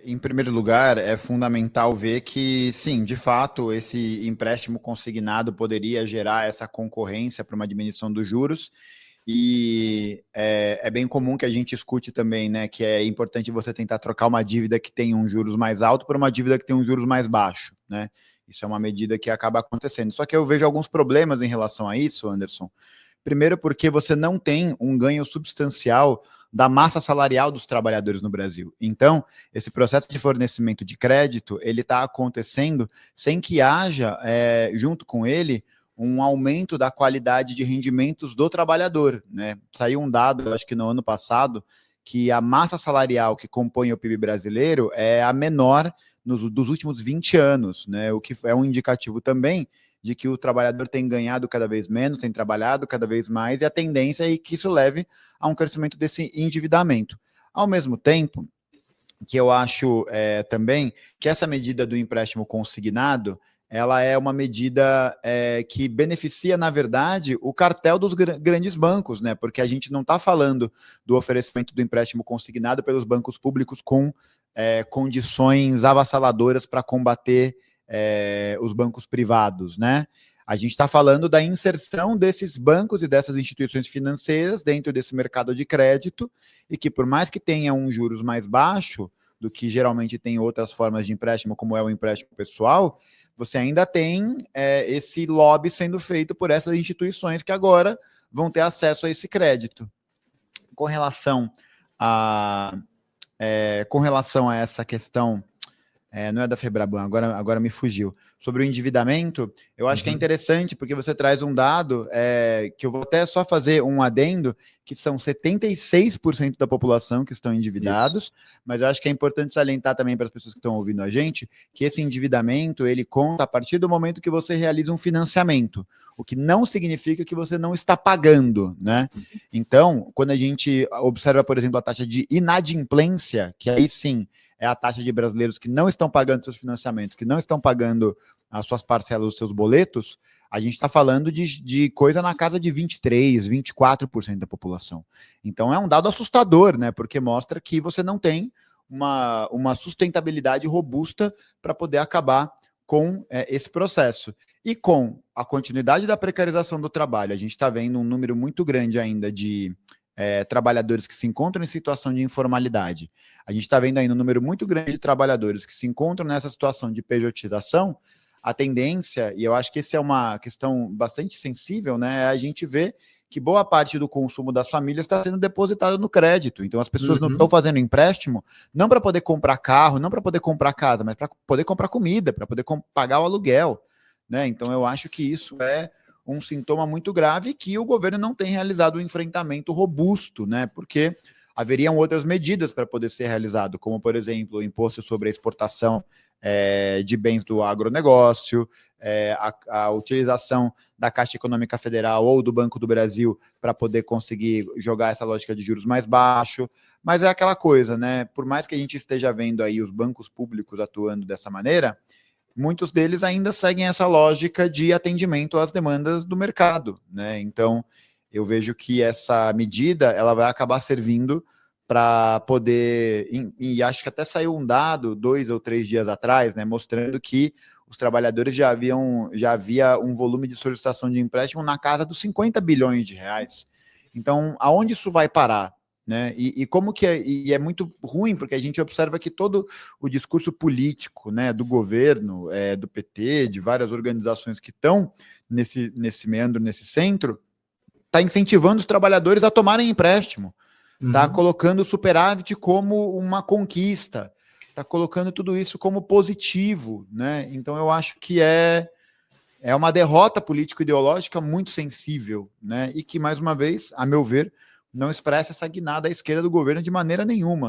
Em primeiro lugar, é fundamental ver que, sim, de fato, esse empréstimo consignado poderia gerar essa concorrência para uma diminuição dos juros. E é bem comum que a gente escute também, né, que é importante você tentar trocar uma dívida que tem um juros mais alto por uma dívida que tem um juros mais baixo, né? Isso é uma medida que acaba acontecendo. Só que eu vejo alguns problemas em relação a isso, Anderson. Primeiro, porque você não tem um ganho substancial da massa salarial dos trabalhadores no Brasil. Então, esse processo de fornecimento de crédito, ele está acontecendo sem que haja, junto com ele, um aumento da qualidade de rendimentos do trabalhador, né? Saiu um dado, acho que no ano passado, que a massa salarial que compõe o PIB brasileiro é a menor dos últimos 20 anos, né? O que é um indicativo também de que o trabalhador tem ganhado cada vez menos, tem trabalhado cada vez mais, e a tendência é que isso leve a um crescimento desse endividamento. Ao mesmo tempo, que eu acho também que essa medida do empréstimo consignado, ela é uma medida que beneficia, na verdade, o cartel dos grandes bancos, né? Porque a gente não está falando do oferecimento do empréstimo consignado pelos bancos públicos com condições avassaladoras para combater os bancos privados, né? A gente está falando da inserção desses bancos e dessas instituições financeiras dentro desse mercado de crédito e que, por mais que tenha um juros mais baixo do que geralmente tem outras formas de empréstimo, como é o empréstimo pessoal, você ainda tem esse lobby sendo feito por essas instituições que agora vão ter acesso a esse crédito. Com relação a, com relação a essa questão, não é da Febraban, agora me fugiu. Sobre o endividamento, eu acho que é interessante, porque você traz um dado que eu vou até só fazer um adendo, que são 76% da população que estão endividados, mas eu acho que é importante salientar também para as pessoas que estão ouvindo a gente, que esse endividamento, ele conta a partir do momento que você realiza um financiamento, o que não significa que você não está pagando, né? Então, quando a gente observa, por exemplo, a taxa de inadimplência, que aí sim é a taxa de brasileiros que não estão pagando seus financiamentos, que não estão pagando as suas parcelas, os seus boletos, a gente está falando de coisa na casa de 23%, 24% da população. Então é um dado assustador, né? Porque mostra que você não tem uma sustentabilidade robusta para poder acabar com esse processo. E com a continuidade da precarização do trabalho, a gente está vendo um número muito grande ainda de trabalhadores que se encontram em situação de informalidade. A gente está vendo ainda um número muito grande de trabalhadores que se encontram nessa situação de pejotização. A tendência, e eu acho que essa é uma questão bastante sensível, né? É a gente vê que boa parte do consumo das famílias está sendo depositada no crédito. Então as pessoas não estão fazendo empréstimo não para poder comprar carro, não para poder comprar casa, mas para poder comprar comida, para poder pagar o aluguel, né? Então eu acho que isso é um sintoma muito grave que o governo não tem realizado um enfrentamento robusto, né? Porque haveriam outras medidas para poder ser realizado, como, por exemplo, o imposto sobre a exportação de bens do agronegócio, a utilização da Caixa Econômica Federal ou do Banco do Brasil para poder conseguir jogar essa lógica de juros mais baixo. Mas é aquela coisa, né? Por mais que a gente esteja vendo aí os bancos públicos atuando dessa maneira, muitos deles ainda seguem essa lógica de atendimento às demandas do mercado, né? Então, eu vejo que essa medida ela vai acabar servindo para poder, e acho que até saiu um dado 2 ou 3 dias atrás, né, mostrando que os trabalhadores já havia um volume de solicitação de empréstimo na casa dos 50 bilhões de reais. Então, aonde isso vai parar? Né? E como que é muito ruim, porque a gente observa que todo o discurso político, né, do governo, do PT, de várias organizações que estão nesse meandro, nesse centro, está incentivando os trabalhadores a tomarem empréstimo, está colocando o superávit como uma conquista, está colocando tudo isso como positivo, né? Então eu acho que é uma derrota político-ideológica muito sensível, né? E que, mais uma vez, a meu ver, não expressa essa guinada à esquerda do governo de maneira nenhuma.